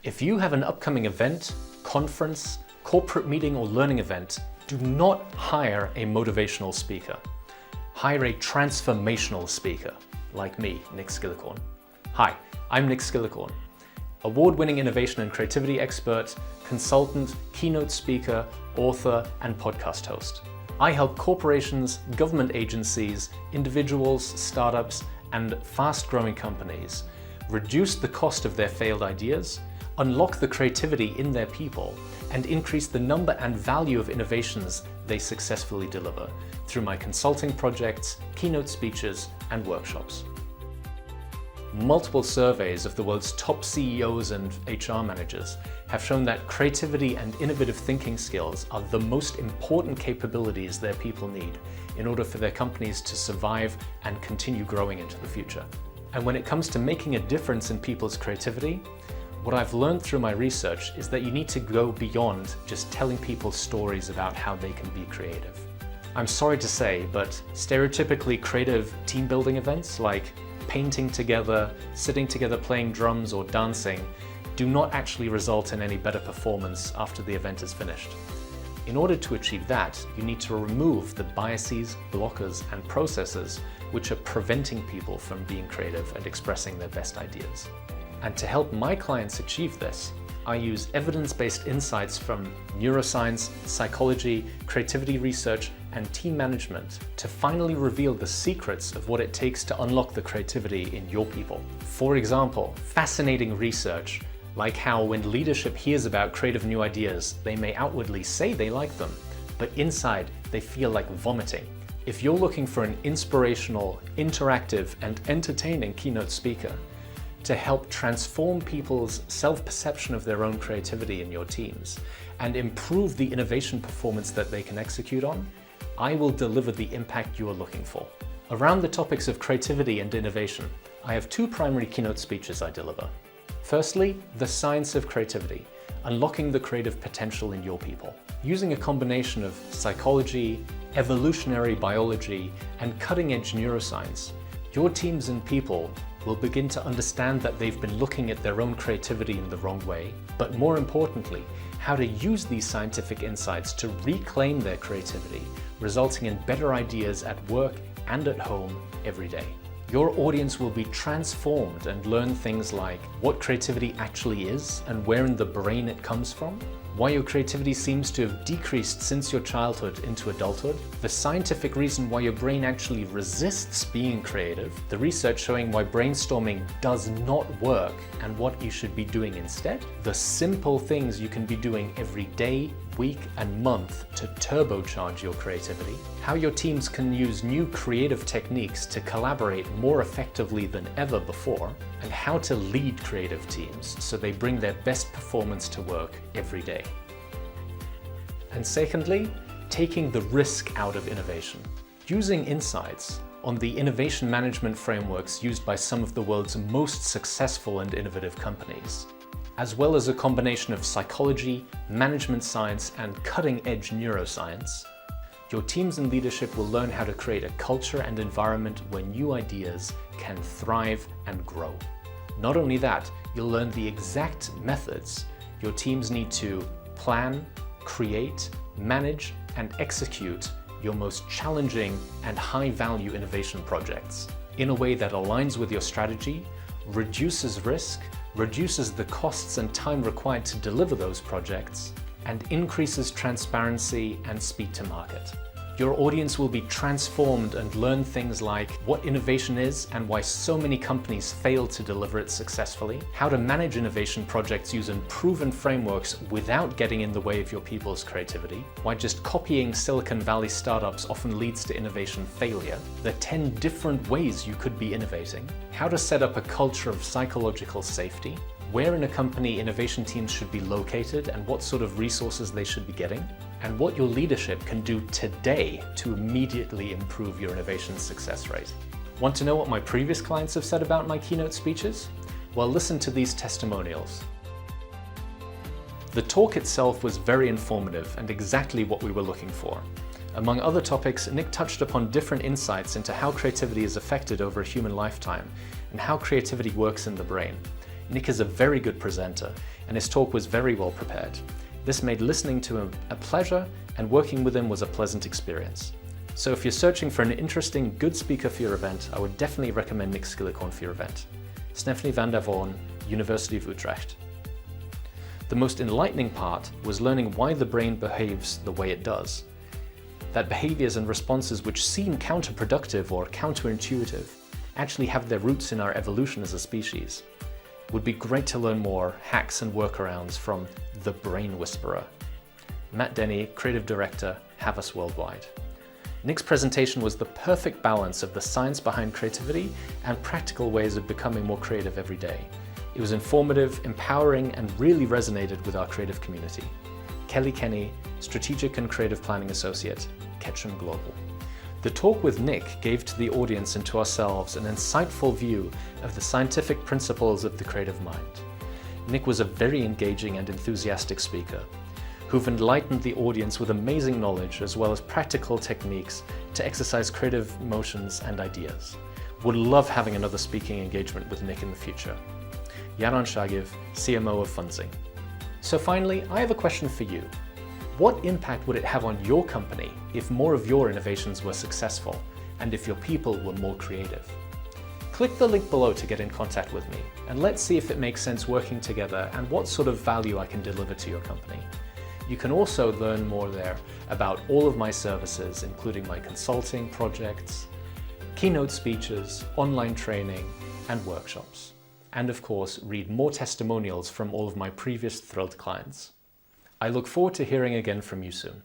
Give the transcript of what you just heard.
If you have an upcoming event, conference, corporate meeting or learning event, do not hire a motivational speaker. Hire a transformational speaker, like me, Nick Skillicorn. Hi, I'm Nick Skillicorn, award-winning innovation and creativity expert, consultant, keynote speaker, author, and podcast host. I help corporations, government agencies, individuals, startups, and fast-growing companies reduce the cost of their failed ideas, unlock the creativity in their people, and increase the number and value of innovations they successfully deliver through my consulting projects, keynote speeches, and workshops. Multiple surveys of the world's top CEOs and HR managers have shown that creativity and innovative thinking skills are the most important capabilities their people need in order for their companies to survive and continue growing into the future. And when it comes to making a difference in people's creativity, what I've learned through my research is that you need to go beyond just telling people stories about how they can be creative. I'm sorry to say, but stereotypically creative team building events like painting together, sitting together playing drums or dancing do not actually result in any better performance after the event is finished. In order to achieve that, you need to remove the biases, blockers, and processes which are preventing people from being creative and expressing their best ideas. And to help my clients achieve this, I use evidence-based insights from neuroscience, psychology, creativity research, and team management to finally reveal the secrets of what it takes to unlock the creativity in your people. For example, fascinating research like how when leadership hears about creative new ideas, they may outwardly say they like them, but inside they feel like vomiting. If you're looking for an inspirational, interactive, and entertaining keynote speaker to help transform people's self-perception of their own creativity in your teams and improve the innovation performance that they can execute on, I will deliver the impact you are looking for. Around the topics of creativity and innovation, I have two primary keynote speeches I deliver. Firstly, the science of creativity, unlocking the creative potential in your people. Using a combination of psychology, evolutionary biology, and cutting-edge neuroscience, your teams and people will begin to understand that they've been looking at their own creativity in the wrong way, but more importantly, how to use these scientific insights to reclaim their creativity, resulting in better ideas at work and at home every day. Your audience will be transformed and learn things like what creativity actually is and where in the brain it comes from, why your creativity seems to have decreased since your childhood into adulthood, the scientific reason why your brain actually resists being creative, the research showing why brainstorming does not work and what you should be doing instead, the simple things you can be doing every day, week, and month to turbocharge your creativity, how your teams can use new creative techniques to collaborate more effectively than ever before, and how to lead creative teams so they bring their best performance to work every day. And secondly, taking the risk out of innovation. Using insights on the innovation management frameworks used by some of the world's most successful and innovative companies, as well as a combination of psychology, management science, and cutting-edge neuroscience, your teams and leadership will learn how to create a culture and environment where new ideas can thrive and grow. Not only that, you'll learn the exact methods your teams need to plan, create, manage, and execute your most challenging and high-value innovation projects in a way that aligns with your strategy, reduces risk, reduces the costs and time required to deliver those projects, and increases transparency and speed to market. Your audience will be transformed and learn things like what innovation is and why so many companies fail to deliver it successfully, how to manage innovation projects using proven frameworks without getting in the way of your people's creativity, why just copying Silicon Valley startups often leads to innovation failure, the 10 different ways you could be innovating, how to set up a culture of psychological safety, where in a company innovation teams should be located and what sort of resources they should be getting, and what your leadership can do today to immediately improve your innovation success rate. Want to know what my previous clients have said about my keynote speeches? Well, listen to these testimonials. The talk itself was very informative and exactly what we were looking for. Among other topics, Nick touched upon different insights into how creativity is affected over a human lifetime and how creativity works in the brain. Nick is a very good presenter, and his talk was very well prepared. This made listening to him a pleasure, and working with him was a pleasant experience. So if you're searching for an interesting, good speaker for your event, I would definitely recommend Nick Skillicorn for your event. Stephanie van der Voorn, University of Utrecht. The most enlightening part was learning why the brain behaves the way it does. That behaviors and responses which seem counterproductive or counterintuitive actually have their roots in our evolution as a species. It would be great to learn more hacks and workarounds from the Brain Whisperer. Matt Denny, Creative Director, Havas Worldwide. Nick's presentation was the perfect balance of the science behind creativity and practical ways of becoming more creative every day. It was informative, empowering, and really resonated with our creative community. Kelly Kenny, Strategic and Creative Planning Associate, Ketchum Global. The talk with Nick gave to the audience and to ourselves an insightful view of the scientific principles of the creative mind. Nick was a very engaging and enthusiastic speaker, who've enlightened the audience with amazing knowledge as well as practical techniques to exercise creative motions and ideas. Would love having another speaking engagement with Nick in the future. Yaron Shagiv, CMO of Funzing. So finally, I have a question for you. What impact would it have on your company if more of your innovations were successful and if your people were more creative? Click the link below to get in contact with me, and let's see if it makes sense working together and what sort of value I can deliver to your company. You can also learn more there about all of my services, including my consulting projects, keynote speeches, online training, and workshops. And of course, read more testimonials from all of my previous thrilled clients. I look forward to hearing again from you soon.